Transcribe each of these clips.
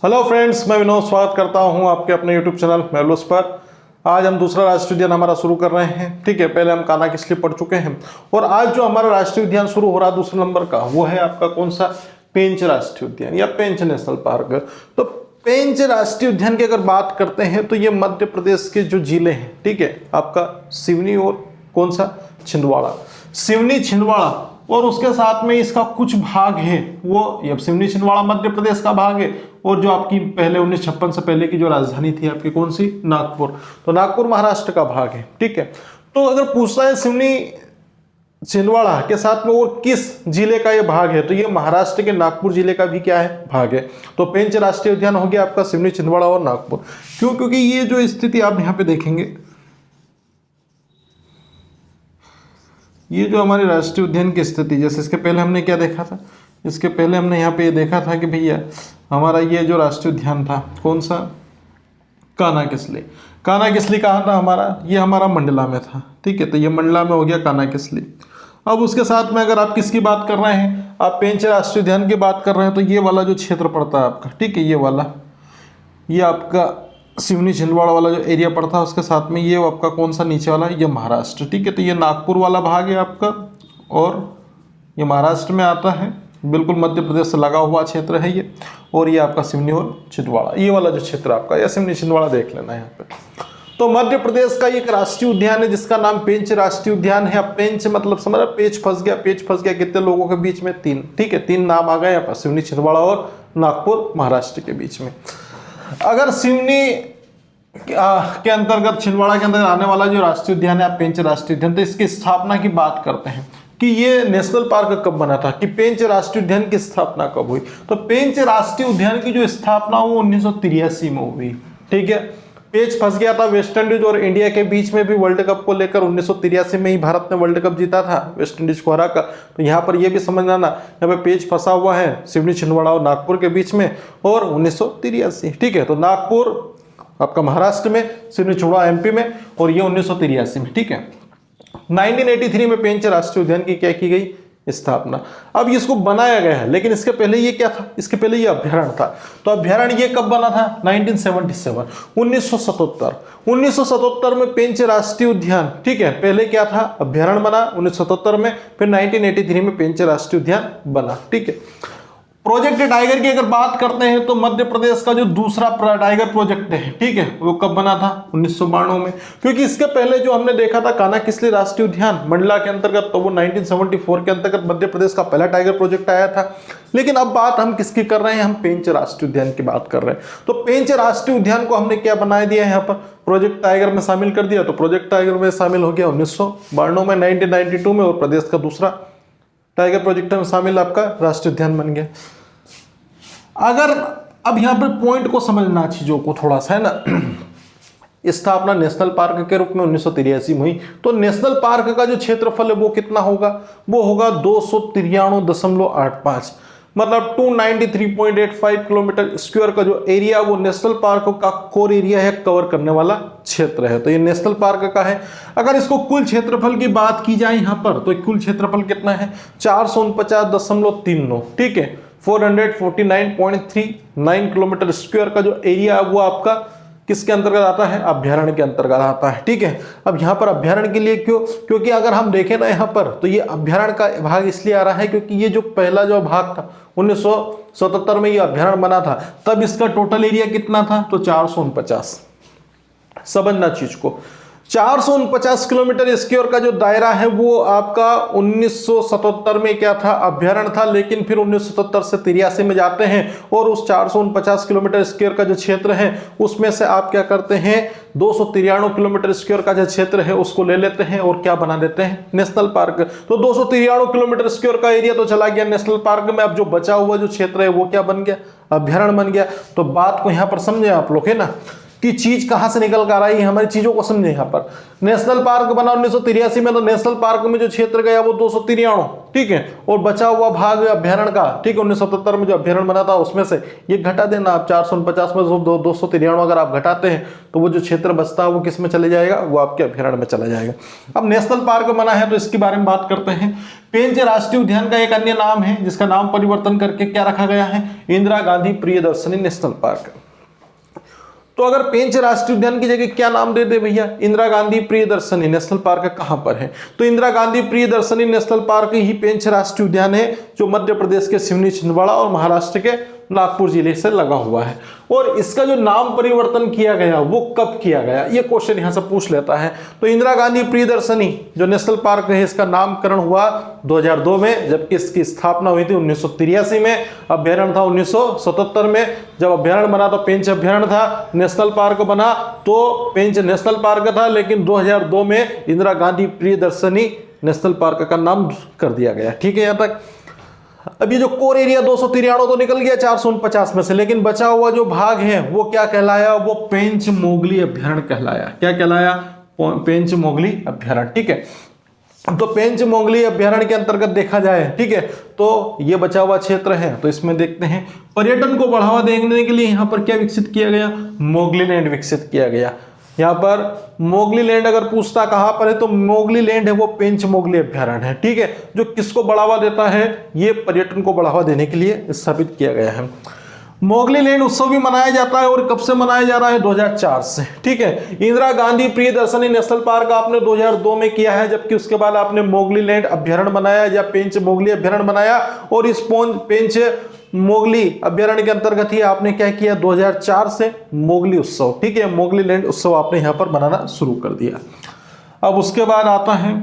Hello friends, मैं विनोद स्वागत करता हूं आपके अपने यूट्यूब चैनल मेलबस पर। आज हम दूसरा राष्ट्रीय उद्यान हमारा शुरू कर रहे हैं। ठीक है, पहले हम कानाकिसली पढ़ चुके हैं और आज जो हमारा राष्ट्रीय उद्यान शुरू हो रहा है दूसरे नंबर का, वो है आपका कौन सा, पेंच राष्ट्रीय उद्यान या पेंच नेशनल पार्क। तो पेंच राष्ट्रीय उद्यान की अगर बात करते हैं तो ये मध्य प्रदेश के जो जिले हैं, ठीक है, आपका सिवनी और कौन सा, छिंदवाड़ा, सिवनी छिंदवाड़ा और उसके साथ में इसका कुछ भाग है वो, अब सिवनी छिंदवाड़ा मध्य प्रदेश का भाग है और जो आपकी पहले 1956 से पहले की जो राजधानी थी आपकी कौन सी, नागपुर, तो नागपुर महाराष्ट्र का भाग है। ठीक है, तो अगर पूछता है सिवनी छिंदवाड़ा के साथ में और किस जिले का ये भाग है, तो ये महाराष्ट्र के नागपुर जिले का भी क्या है, भाग है। तो पेंच राष्ट्रीय उद्यान हो गया आपका सिवनी छिंदवाड़ा और नागपुर। क्यों? क्योंकि ये जो स्थिति आप यहाँ पे देखेंगे, ये जो हमारे राष्ट्रीय उद्यान की स्थिति, जैसे इसके पहले हमने क्या देखा था, इसके पहले हमने यहाँ पे ये देखा था कि भैया हमारा ये जो राष्ट्रीय उद्यान था कौन सा, कानाकिसली। कानाकिसली कहाँ था हमारा, ये हमारा मंडला में था। ठीक है, तो ये मंडला में हो गया कानाकिसली। अब उसके साथ में अगर आप किसकी बात कर रहे हैं, आप पेंच राष्ट्रीय उद्यान की बात कर रहे हैं, तो ये वाला जो क्षेत्र पड़ता है आपका, ठीक है, ये वाला, ये आपका सिवनी छिंदवाड़ा वाला जो एरिया पड़ता है, उसके साथ में ये आपका कौन सा नीचे वाला, ये महाराष्ट्र। ठीक है, तो ये नागपुर वाला भाग है आपका और ये महाराष्ट्र में आता है, बिल्कुल मध्य प्रदेश से लगा हुआ क्षेत्र है ये। और ये आपका सिवनी और छिंदवाड़ा, ये वाला जो क्षेत्र आपका, या सिवनी छिंदवाड़ा देख लेना यहाँ पे। तो मध्य प्रदेश का एक राष्ट्रीय उद्यान है जिसका नाम पेंच राष्ट्रीय उद्यान है। अब पेंच मतलब समझ रहे, पेच फंस गया, पेच फंस गया कितने लोगों के बीच में, तीन। ठीक है, तीन नाम आ गए यहाँ पर, सिवनी छिंदवाड़ा और नागपुर महाराष्ट्र के बीच में। अगर सिवनी के अंतर्गत, छिंदवाड़ा के अंतर्गत आने वाला जो राष्ट्रीय उद्यान है पेंच राष्ट्रीय उद्यान, तो इसकी स्थापना की बात करते हैं कि ये नेशनल पार्क कब बना था, कि पेंच राष्ट्रीय उद्यान की स्थापना कब हुई। तो पेंच राष्ट्रीय उद्यान की जो स्थापना वो 1983 में हुई। ठीक है, पेच फंस गया था वेस्ट इंडीज और इंडिया के बीच में भी वर्ल्ड कप को लेकर। 1983 में ही भारत ने वर्ल्ड कप जीता था वेस्ट इंडीज को हरा कर। तो यहाँ पर यह भी समझना ना, यहाँ पे पेच फंसा हुआ है सिवनी छिंदवाड़ा और नागपुर के बीच में, और 1983। ठीक है, तो नागपुर आपका महाराष्ट्र में, सिवनी छिंदवाड़ा एमपी में, और ये 1983 में। ठीक है, 1983 में पेंच राष्ट्रीय उद्यान की क्या की गई, स्थापना। अब इसको बनाया गया है, लेकिन इसके पहले ये क्या था, इसके पहले ये अभ्यारण्य था। तो अभ्यारण्य ये कब बना था, 1977, 1977। 1977 में पेंच राष्ट्रीय उद्यान, ठीक है, पहले क्या था, अभ्यारण्य बना 1977 में, फिर 1983 में पेंच राष्ट्रीय उद्यान बना। ठीक है, प्रोजेक्ट टाइगर की अगर बात करते हैं तो मध्य प्रदेश का जो दूसरा टाइगर प्रोजेक्ट है, ठीक है, वो कब बना था, 1992 में। क्योंकि इसके पहले जो हमने देखा था कानाकिसली राष्ट्रीय उद्यान मंडला के अंतर्गत, तो वो 1974 के अंतर्गत मध्य प्रदेश का पहला टाइगर प्रोजेक्ट आया था। लेकिन अब बात हम किसकी कर रहे हैं, हम पेंच राष्ट्रीय उद्यान की बात कर रहे हैं। तो पेंच राष्ट्रीय उद्यान को हमने क्या बना दिया है, यहाँ पर प्रोजेक्ट टाइगर में शामिल कर दिया। तो प्रोजेक्ट टाइगर में शामिल हो गया 1992 में, 1992 में, और प्रदेश का दूसरा टाइगर प्रोजेक्ट में शामिल आपका राष्ट्रीय उद्यान बन गया। अगर अब यहां पर पॉइंट को समझना, चीजों को थोड़ा सा है ना, स्थापना नेशनल पार्क के रूप में 1983 में हुई। तो नेशनल पार्क का जो क्षेत्रफल है वो कितना होगा, वो होगा 293.85, मतलब 293.85 किलोमीटर स्क्वायर का जो एरिया, वो नेशनल पार्क का कोर एरिया है, कवर करने वाला क्षेत्र है। तो ये नेशनल पार्क का है। अगर इसको कुल क्षेत्रफल की बात की जाए यहाँ पर, तो कुल क्षेत्रफल कितना है, 449.39, ठीक है, 449.39 किलोमीटर स्क्वायर का जो एरिया है वो आपका किसके अंतर्गत आता है, अभ्यारण्य के अंतर्गत आता है। ठीक है, अब यहाँ पर अभ्यारण्य के लिए क्यों, क्योंकि अगर हम देखें ना यहाँ पर, तो ये अभ्यारण्य का भाग इसलिए आ रहा है क्योंकि ये जो पहला जो भाग था 1977 में ये अभ्यारण्य बना था, तब इसका टोटल एरिया कितना था, तो 449। समझना चीज को, 449 किलोमीटर स्क्वायर का जो दायरा है वो आपका 1977 में क्या था, अभ्यारण्य था। लेकिन फिर 1977 से 83 में जाते हैं और उस 449 किलोमीटर स्क्वायर का जो क्षेत्र है उसमें से आप क्या करते हैं, 293 किलोमीटर स्क्वायर का जो क्षेत्र है उसको ले लेते हैं और क्या बना देते हैं, नेशनल पार्क। तो 293 किलोमीटर स्क्वायर का एरिया तो चला गया नेशनल पार्क में। अब जो बचा हुआ जो क्षेत्र है वो क्या बन गया, अभ्यारण्य बन गया। तो बात को यहाँ पर समझे आप लोग, है ना, कि चीज कहां से निकल कर आई है, हमारी चीजों को समझे। यहाँ पर नेशनल पार्क बना 1983 में, तो नेशनल पार्क में जो क्षेत्र गया वो 293, ठीक है, और बचा हुआ भाग अभ्यारण्य का, ठीक है, 1977 में जो अभ्यारण्य बना था उसमें से ये घटा देना आप, 449 में 293 अगर आप घटाते हैं तो वो जो क्षेत्र बचता है वो किस में चले जाएगा, वो आपके अभ्यारण्य में चला जाएगा। अब नेशनल पार्क बना है तो इसके बारे में बात करते हैं। पेंच राष्ट्रीय उद्यान का एक अन्य नाम है जिसका नाम परिवर्तन करके क्या रखा गया है, इंदिरा गांधी प्रियदर्शनी नेशनल पार्क। तो अगर पेंच राष्ट्रीय उद्यान की जगह क्या नाम दे दे भैया, इंदिरा गांधी प्रियदर्शनी नेशनल पार्क कहां पर है, तो इंदिरा गांधी प्रियदर्शनी नेशनल पार्क ही पेंच राष्ट्रीय उद्यान है जो मध्य प्रदेश के सिवनी छिंदवाड़ा और महाराष्ट्र के नागपुर जिले से लगा हुआ है। और इसका जो नाम परिवर्तन किया गया वो कब किया गया, ये क्वेश्चन यहां से पूछ लेता है। तो इंदिरा गांधी प्रियदर्शनी जो नेशनल पार्क है इसका नामकरण हुआ 2002 में, जबकि इसकी स्थापना हुई थी 1983 में, अभ्यारण्य था 1977 में। जब अभ्यारण्य बना तो पेंच अभ्यारण्य था, नेशनल पार्क बना तो पेंच नेशनल पार्क था, लेकिन 2002 में इंदिरा गांधी प्रियदर्शनी नेशनल पार्क का नाम कर दिया गया। ठीक है, यहां तक। अब ये जो कोर एरिया 293 तो निकल गया 449 में से, लेकिन बचा हुआ जो भाग है वो क्या कहलाया, वो पेंच मोगली अभ्यारण्य कहलाया। क्या कहलाया, पेंच मोगली अभ्यारण्य। ठीक है, तो पेंच मोगली अभ्यारण्य के अंतर्गत देखा जाए, ठीक है, तो ये बचा हुआ क्षेत्र है। तो इसमें देखते हैं पर्यटन को बढ़ावा देने के लिए यहाँ पर क्या विकसित किया गया, मोगली लैंड विकसित किया गया। यहाँ पर मोगली लैंड अगर पूछता कहां पर है तो मोगली लैंड है वो पेंच मोगली अभ्यारण्य है। ठीक है, जो किसको बढ़ावा देता है, ये पर्यटन को बढ़ावा देने के लिए स्थापित किया गया है। मोगली लैंड उत्सव भी मनाया जाता है, और कब से मनाया जा रहा है, 2004 से। ठीक है, इंदिरा गांधी प्रियदर्शनी नेशनल पार्क आपने 2002 में किया है, जबकि उसके बाद आपने मोगली लैंड अभ्यारण्य बनाया या पेंच मोगली अभ्यारण्य बनाया, और इस पेंच मोगली अभ्यारण्य के अंतर्गत ही आपने क्या किया, 2004 से मोगली उत्सव, ठीक है, मोगली लैंड उत्सव आपने यहां पर मनाना शुरू कर दिया। अब उसके बाद आता है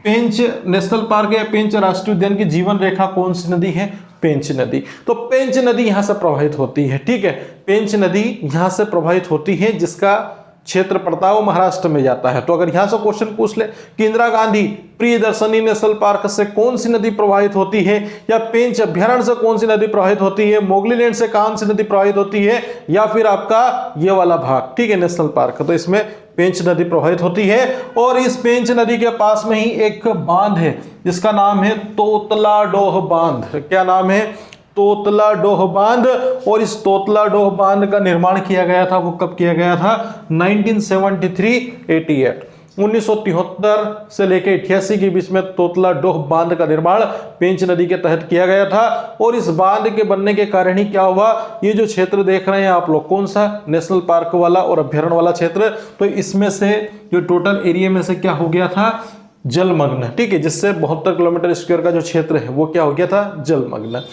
पेंच नेशनल पार्क या पेंच राष्ट्रीय उद्यान की जीवन रेखा कौन सी नदी है, पेंच नदी। तो पेंच नदी यहां से प्रवाहित होती है। ठीक है, पेंच नदी यहां से प्रवाहित होती है, जिसका क्षेत्र पड़ता है वो महाराष्ट्र में जाता है। तो अगर यहां से क्वेश्चन पूछ ले कि इंदिरा गांधी प्रियदर्शनी नेशनल पार्क से कौन सी नदी प्रवाहित होती है, या पेंच अभ्यारण्य से कौन सी नदी प्रवाहित होती है, मोगली लैंड से कौन सी नदी प्रवाहित होती है, या फिर आपका ये वाला भाग, ठीक है, नेशनल पार्क, तो इसमें पेंच नदी प्रवाहित होती है। और इस पेंच नदी के पास में ही एक बांध है जिसका नाम है तोतला डोह बांध। क्या नाम है, तोतला डोह बांध। और इस तोतला डोह बांध का निर्माण किया गया था, वो कब किया गया था, 1973-88 1973 से लेकर 88 के बीच में तोतला डोह बांध का निर्माण पेंच नदी के तहत किया गया था। और इस बांध के बनने के कारण ही क्या हुआ, ये जो क्षेत्र देख रहे हैं आप लोग, कौन सा, नेशनल पार्क वाला और अभ्यारण्य वाला क्षेत्र, तो इसमें से जो टोटल एरिया में से क्या हो गया था, जलमग्न। ठीक है, जिससे 72 किलोमीटर स्क्वायर का जो क्षेत्र है वो क्या हो गया था, जलमग्न।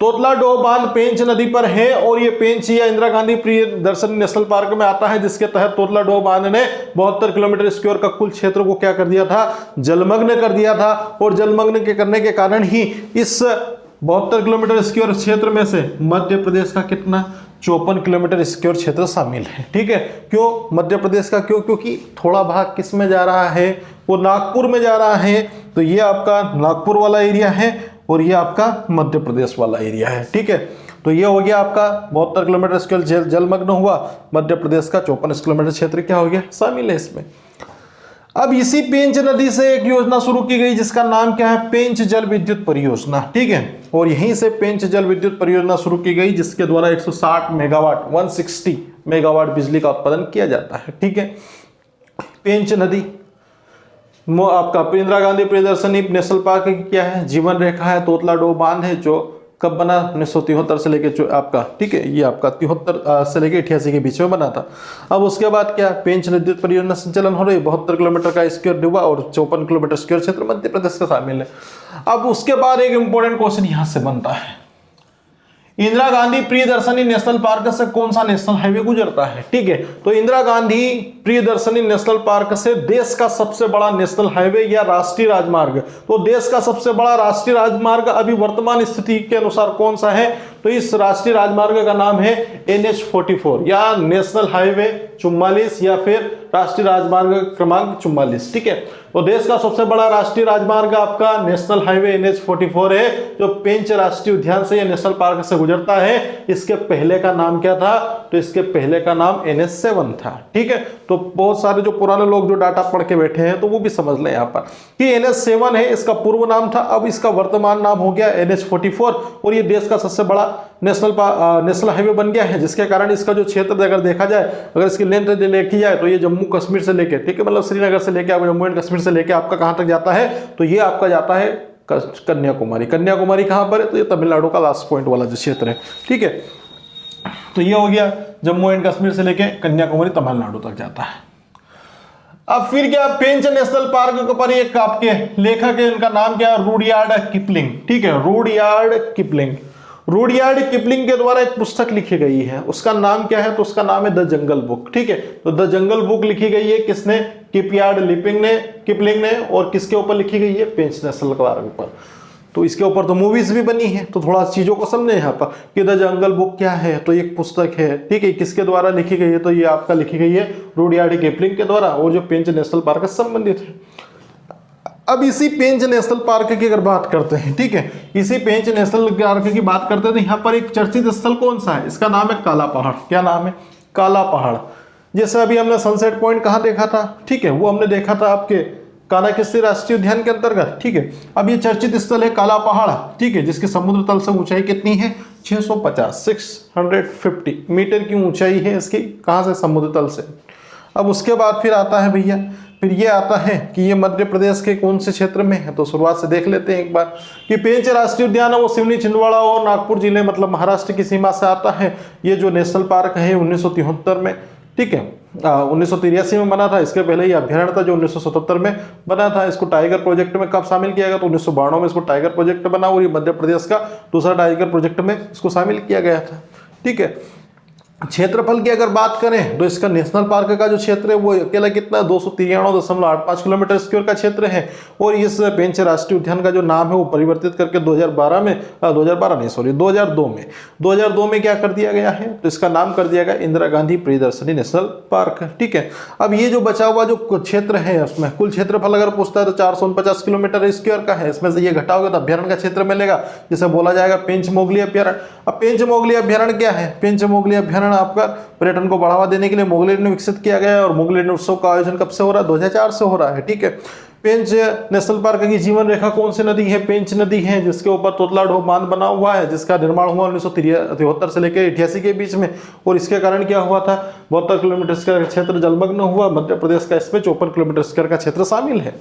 तोतला डोह बांध पेंच नदी पर है, और ये पेंच या इंदिरा गांधी प्रियदर्शनी नेशनल पार्क में आता है, जिसके तहत तोतला डोह बांध ने 72 किलोमीटर स्क्वायर का कुल क्षेत्र को क्या कर दिया था, जलमग्न कर दिया था। और जलमग्न के करने के कारण ही इस 72 किलोमीटर स्क्वायर क्षेत्र में से मध्य प्रदेश का कितना, 54 किलोमीटर स्क्वायर क्षेत्र शामिल है। ठीक है, क्यों मध्य प्रदेश का, क्यों, क्योंकि थोड़ा भाग किस में जा रहा है, वो नागपुर में जा रहा है। तो ये आपका नागपुर वाला एरिया है, और ये आपका मध्य प्रदेश वाला एरिया है। ठीक है, तो ये हो गया आपका 72 किलोमीटर स्क्वायर जलमग्न हुआ, मध्य प्रदेश का 54 किलोमीटर क्षेत्र क्या हो गया, शामिल है इसमें। अब इसी पेंच नदी से एक योजना शुरू की गई जिसका नाम क्या है, पेंच जल विद्युत परियोजना। ठीक है, और यहीं से पेंच जल विद्युत परियोजना शुरू की गई, जिसके द्वारा 160 मेगावाट 160 मेगावाट बिजली का उत्पादन किया जाता है। ठीक है, पेंच नदी आपका इंदिरा गांधी प्रियदर्शनी नेशनल पार्क की क्या है, जीवन रेखा है, तोतला डोह बांध है, जो कब बना, 1973 से लेके आपका, ठीक है, ये आपका 73 से लेके 88 के बीच में बना था। अब उसके बाद क्या, पेंच विद्युत परियोजना संचालन हो रही, 72 किलोमीटर का स्क्वायर डुबा, और 54 किलोमीटर स्क्वायर क्षेत्र मध्य प्रदेश का शामिल है। अब उसके बाद एक इंपॉर्टेंट क्वेश्चन यहां से बनता है, इंदिरा गांधी प्रियदर्शनी नेशनल पार्क से कौन सा नेशनल हाईवे गुजरता है। ठीक है, तो इंदिरा गांधी प्रियदर्शनी नेशनल पार्क से देश का सबसे बड़ा नेशनल हाईवे या राष्ट्रीय राजमार्ग, तो देश का सबसे बड़ा राष्ट्रीय राजमार्ग अभी वर्तमान स्थिति के अनुसार कौन सा है, तो इस राष्ट्रीय राजमार्ग का नाम है NH44 या नेशनल हाईवे 44 या फिर राष्ट्रीय राजमार्ग क्रमांक 44। ठीक है, तो देश का सबसे बड़ा राष्ट्रीय राजमार्ग आपका नेशनल हाईवे NH44 है, जो पेंच राष्ट्रीय उद्यान से या नेशनल पार्क से गुजरता है। इसके पहले का नाम क्या था, तो इसके पहले का नाम NH7 था। ठीक है, तो बहुत सारे जो पुराने लोग जो डाटा पढ़ के बैठे हैं तो वो भी समझ लें यहाँ पर कि NH7 है, इसका पूर्व नाम था, अब इसका वर्तमान नाम हो गया NH44 और ये देश का सबसे बड़ा नेशनल हाईवे बन गया है, जिसके कारण इसका जो क्षेत्र अगर देखा जाए, अगर इसकी लेंथ देखी जाए तो ये जम्मू कश्मीर से लेके, ठीक है, मतलब श्रीनगर से लेके आपको जम्मू एंड कश्मीर से लेके आपका कहाँ तक जाता है, तो ये आपका जाता है कन्याकुमारी। कन्याकुमारी कहाँ पर है, तो ये तमिलनाडु का लास्ट पॉइंट वाला जो क्षेत्र है। ठीक है, तो ये हो गया जम्मू एंड कश्मीर से लेके कन्याकुमारी तमिलनाडु तक जाता है। अब फिर क्या, पेंच नेशनल पार्क पर एक आपके लेखक है, इनका नाम क्या है, रुडयार्ड किपलिंग। ठीक है, रुडयार्ड किपलिंग के द्वारा एक पुस्तक लिखी गई है, उसका नाम क्या है, तो उसका नाम है द जंगल बुक। ठीक है, तो द जंगल बुक लिखी गई है किसने, किपलिंग ने, और किसके ऊपर लिखी गई है, पेंच नेशनल पार्क पर। तो इसके ऊपर तो मूवीज भी बनी है, तो थोड़ा चीजों को समझे यहाँ पर कि द जंगल बुक क्या है, तो एक पुस्तक है। ठीक है, किसके द्वारा लिखी गई है, तो ये आपका लिखी गई है रुडयार्ड किपलिंग के द्वारा, और जो पेंच नेशनल पार्क से संबंधित है। अब इसी पेंच नेशनल पार्क की अगर बात करते हैं, ठीक है, इसी पेंच नेशनल पार्क की बात करते हैं, तो यहाँ पर एक चर्चित स्थल कौन सा है, इसका नाम है काला पहाड़। क्या नाम है, काला पहाड़। जैसे अभी हमने सनसेट पॉइंट कहाँ देखा था, ठीक है, वो हमने देखा था आपके कान्हा-किस्सी राष्ट्रीय उद्यान के अंतर्गत। ठीक है, अब ये चर्चित स्थल है काला पहाड़, ठीक है, जिसकी समुद्र तल से ऊंचाई कितनी है, 650 मीटर की ऊंचाई है इसकी, कहाँ से, समुद्र तल से। अब उसके बाद फिर आता है भैया, फिर ये आता है कि ये मध्य प्रदेश के कौन से क्षेत्र में है, तो शुरुआत से देख लेते हैं एक बार कि पेंच राष्ट्रीय उद्यान है वो सिवनी, छिंदवाड़ा और नागपुर जिले, मतलब महाराष्ट्र की सीमा से आता है। ये जो नेशनल पार्क है 1973 में, ठीक है, 1983 में बना था। इसके पहले ये अभ्यारण्य था जो 1977 में बना था। इसको टाइगर प्रोजेक्ट में कब शामिल किया गया, तो 1992 में इसको टाइगर प्रोजेक्ट बना, और ये मध्य प्रदेश का दूसरा टाइगर प्रोजेक्ट में इसको शामिल किया गया था। ठीक है, क्षेत्रफल की अगर बात करें तो इसका नेशनल पार्क का जो क्षेत्र है वो अकेला कितना, 293.85 किलोमीटर स्क्वायर का क्षेत्र है। और इस पेंच राष्ट्रीय उद्यान का जो नाम है वो परिवर्तित करके 2002 में क्या कर दिया गया है, तो इसका नाम कर दिया गया इंदिरा गांधी प्रियदर्शनी नेशनल पार्क। ठीक है, अब ये जो बचा हुआ जो क्षेत्र है उसमें कुल क्षेत्रफल अगर पूछता है तो 449 किलोमीटर स्क्वायर का है। इसमें से ये घटाओगे तो अभ्यारण्य का क्षेत्र मिलेगा, जिसे बोला जाएगा पेंच मोगली अभ्यारण्य। अब पेंच मोगली अभ्यारण्य क्या है, पेंच मोगली अभ्यारण्य आपका पर्यटन को बढ़ावा देने के लिए मुगलिन ने विकसित किया गया है। और मुगलिन उत्सव का आयोजन कब से हो रहा है, 2004 से हो रहा है। ठीक है, पेंच नेशनल पार्क की जीवन रेखा कौन सी नदी है, पेंच नदी है, जिसके ऊपर तोतला ढोब बांध बना हुआ है, जिसका निर्माण हुआ 1973 से लेकर 88 के बीच में। और इसके कारण क्या हुआ था, 72 किलोमीटर स्क्वायर का क्षेत्र जलमग्न हुआ। मध्य प्रदेश का इसमें 54 किलोमीटर स्क्वायर का क्षेत्र शामिल है।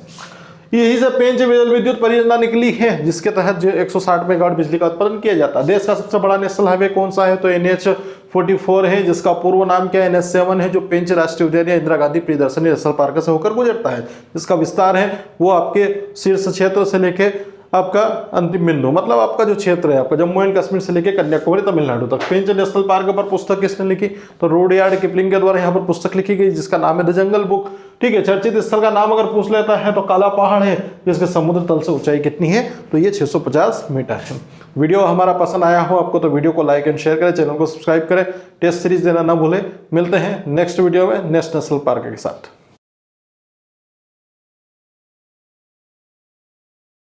यही से पेंच जल विद्युत परियोजना निकली है, जिसके तहत जो 160 मेगावाट बिजली का उत्पादन किया जाता है। देश का सबसे बड़ा नेशनल हाईवे कौन सा है, तो NH44 है, जिसका पूर्व नाम क्या है, NH7 है, जो पेंच राष्ट्रीय उद्यान या इंदिरा गांधी प्रियदर्शनी नेशनल पार्क से होकर गुजरता है। जिसका विस्तार है वो आपके शीर्ष क्षेत्र से लेके आपका अंतिम बिंदु, मतलब आपका जो क्षेत्र है आपका जम्मू एंड कश्मीर से लेकर कन्याकुमारी तमिलनाडु तक। पेंच नेशनल पार्क पर पुस्तक किसने लिखी, तो रुडयार्ड किपलिंग के द्वारा यहाँ पर पुस्तक लिखी गई, जिसका नाम है द जंगल बुक। ठीक है, चर्चित स्थल का नाम अगर पूछ लेता है तो काला पहाड़ है, जिसके समुद्र तल से ऊंचाई कितनी है, तो ये 650 मीटर है। वीडियो हमारा पसंद आया हो आपको तो वीडियो को लाइक एंड शेयर करें, चैनल को सब्सक्राइब करें, टेस्ट सीरीज देना ना भूलें। मिलते हैं नेक्स्ट वीडियो में नेक्स्ट नेशनल पार्क के साथ।